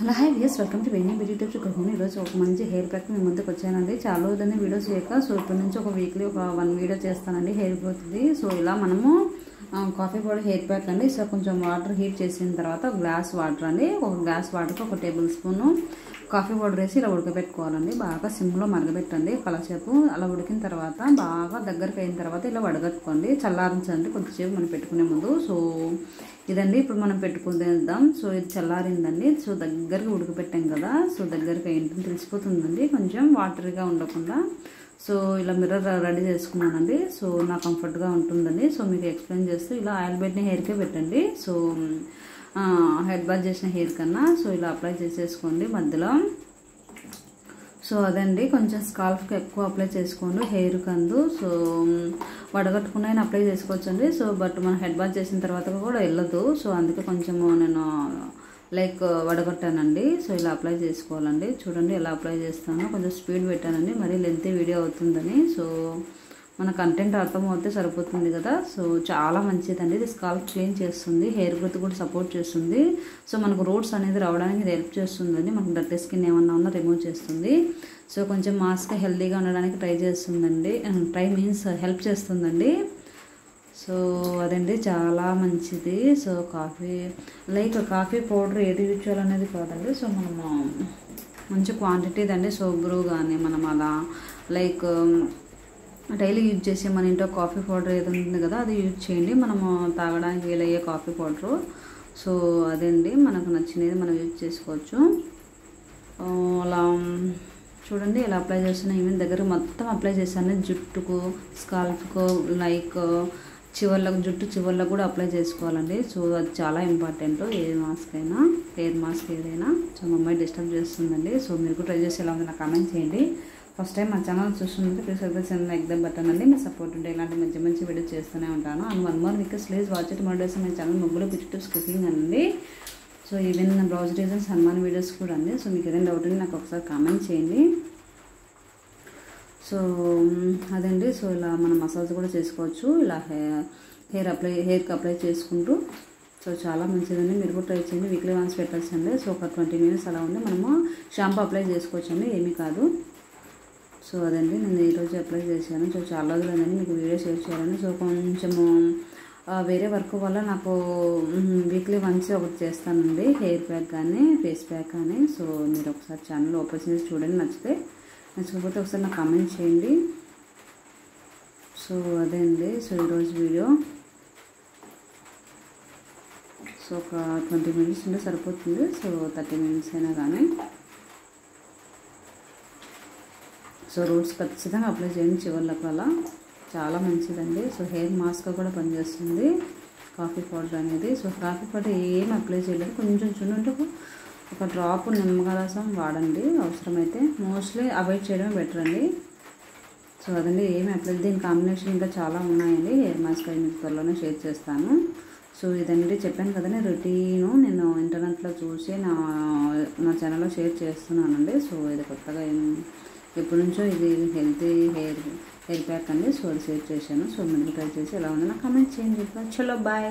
Hello hi viewers, welcome to వెన్నీ beauty tips. ఈరోజు ఒక మంచి హెయిర్ ప్యాక్ మీ ముందుకు వచ్చానండి. చాలా రోజులన్నీ వీడియో చేయక, సో ఇప్పటి నుంచి ఒక వీక్లీ ఒక 1 వీడియో చేస్తానండి. హెయిర్ గ్రోత్ది. సో ఇలా మనము కాఫీ పౌడర్ హెయిర్ ప్యాక్ అండి. సో కొంచెం వాటర్ హీట్ చేసిన తర్వాత ఒక గ్లాస్ వాటర్ అండి, ఒక గ్లాస్ వాటర్కి 1 టేబుల్ స్పూన్ కాఫీ పౌడర్ వేసి ఇలా ఉడకబెట్టుకోవాలండి. బాగా సిమ్లో మరగబెట్టండి కలసేపు. అలా ఉడికిన తర్వాత బాగా దగ్గరికి అయిన తర్వాత ఇలా వడగట్టుకోండి. చల్లారించండి కొద్దిసేపు మనం పెట్టుకునే ముందు. సో ఇదండి ఇప్పుడు మనం పెట్టుకుందాం. సో ఇది చల్లారిందండి. సో దగ్గరగా ఉడకబెట్టాం కదా, సో దగ్గరగా ఏంటని తెలిసిపోతుందండి, కొంచెం వాటరీగా ఉండకుండా. సో ఇలా మిర్రర్ రెడీ చేసుకున్నానండి. సో నాకు కంఫర్ట్గా ఉంటుందండి. సో మీకు ఎక్స్ప్లెయిన్ చేస్తూ ఇలా ఆయిల్ పెట్టిన హెయిర్కే పెట్టండి. సో హెడ్ బాత్ చేసిన హెయిర్ కన్నా సో ఇలా అప్లై చేసేసుకోండి మధ్యలో. సో అదండి, కొంచెం స్కాల్ఫ్కి ఎక్కువ అప్లై చేసుకోండి హెయిర్ కందు. సో వడగట్టుకున్న అప్లై చేసుకోవచ్చండి. సో బట్ మనం హెడ్ బాత్ చేసిన తర్వాత కూడా వెళ్ళదు. సో అందుకే కొంచెము నేను లైక్ వడగొట్టానండి. సో ఇలా అప్లై చేసుకోవాలండి. చూడండి ఎలా అప్లై చేస్తానో, కొంచెం స్పీడ్ పెట్టానండి, మరీ లెంతీ వీడియో అవుతుందని. సో మన కంటెంట్ అర్థమవుతే సరిపోతుంది కదా. సో చాలా మంచిదండి. ఇది స్కాల్ప్ క్లీన్ చేస్తుంది, హెయిర్ గ్రోత్ కూడా సపోర్ట్ చేస్తుంది. సో మనకు రూట్స్ అనేది రావడానికి ఇది హెల్ప్ చేస్తుందండి. మనకు డర్టీ స్కిన్ ఏమన్నా ఉన్నా రిమూవ్ చేస్తుంది. సో కొంచెం మాస్క్ హెల్తీగా ఉండడానికి ట్రై చేస్తుందండి. ట్రై మీన్స్ హెల్ప్ చేస్తుందండి. సో అదండి, చాలా మంచిది. సో కాఫీ పౌడర్ ఏది యూజ్ చేయాలనేది కాదండి. సో మనము మంచి క్వాంటిటీదండి. సో బ్రూ కానీ మనం అలా లైక్ డైలీ యూజ్ చేసే మన ఇంట్లో కాఫీ పౌడర్ ఏది ఉంటుంది కదా, అది యూజ్ చేయండి. మనము తాగడానికి వీలయ్యే కాఫీ పౌడరు. సో అదండి, మనకు నచ్చినది మనం యూజ్ చేసుకోవచ్చు. అలా చూడండి ఎలా అప్లై చేస్తున్నా. ఈవెన్ దగ్గర మొత్తం అప్లై చేశాను, జుట్టుకు, స్కాల్ఫ్కు, లైక్ జుట్టు చివర్లకు కూడా అప్లై చేసుకోవాలండి. సో అది చాలా ఇంపార్టెంట్. ఏ మాస్క్ అయినా, హెయిర్ మాస్క్ ఏదైనా. సో మా అమ్మాయి డిస్టర్బ్ చేస్తుందండి. సో మీరు కూడా ట్రై చేసి ఎలా ఉంది నాకు కామెంట్ చేయండి. ఫస్ట్ టైం మా ఛానల్ చూస్తుంటే please subscribe like the button అండి. మీ సపోర్ట్ ఉంటే ఇలాంటి మంచి వీడియో చేస్తూనే ఉంటాను. And 1 more request, please watch it more days my channel ముగ్గులు బ్యూటీ టిప్స్ కుకింగ్ అండి. So even blouse designs Hanuman videos కూడా అండి. సో మీకు ఏదైనా డౌట్ ఉంటే నాకు ఒకసారి కామెంట్ చేయండి. సో అదండి, సో ఇలా మనం మసాజ్ కూడా చేసుకోవచ్చు. ఇలా హెయిర్కి అప్లై చేసుకుంటూ. సో చాలా మంచిదండి, మీరు కూడా ట్రై చేయండి. Weekly once పెట్టచ్చండి. సో ఒక 20 minutes అలా ఉండి మనము షాంపూ అప్లై చేసుకోవచ్చండి, ఏమీ కాదు. సో అదండి, నేను ఈరోజు అప్లై చేశాను. సో చాలా రోజులైందండి మీకు వీడియో షేర్ చేయాలని. సో కొంచెము వేరే వర్క్ వల్ల నాకు వీక్లీ వన్స్ ఒకటి చేస్తానండి, హెయిర్ ప్యాక్ కానీ ఫేస్ ప్యాక్ కానీ. సో మీరు ఒకసారి ఛానల్ ఓపెన్ చేసి చూడండి, నచ్చకపోతే ఒకసారి నాకు కామెంట్ చేయండి. సో అదే అండి, సో ఈరోజు వీడియో. సో ఒక 20 minutes ఉంటే సరిపోతుంది. సో 30 minutes అయినా కానీ. సో రూట్స్ ఖచ్చితంగా అప్లై చేయండి చివర్లకు, అలా చాలా మంచిదండి. సో హెయిర్ మాస్క్ కూడా పనిచేస్తుంది కాఫీ పౌడర్ అనేది. సో కాఫీ పౌడర్ ఏమి అప్లై చేయలేదు, కొంచెం చున్నుంటే ఒక డ్రాప్ నిమ్మరసం వాడండి అవసరమైతే. మోస్ట్లీ అవాయిడ్ చేయడమే బెటర్ అండి. సో అదండి, ఏమి అప్లై, దీని కాంబినేషన్ ఇంకా చాలా ఉన్నాయండి. హెయిర్ మాస్క్ అవి మీకు త్వరలోనే షేర్ చేస్తాను. సో ఇదండి, చెప్పాను కదండి రొటీను, నేను ఇంటర్నెట్లో చూసి నా ఛానల్లో షేర్ చేస్తున్నానండి. సో ఇది కొత్తగా ఎప్పటి నుంచో ఇది హెల్తీ హెయిర్ ప్యాక్ అండి. సో అది షేర్ చేశాను. సో మీరు ట్రై చేసి ఎలా ఉందో నాకు కామెంట్ చేయండి. చలో బాయ్.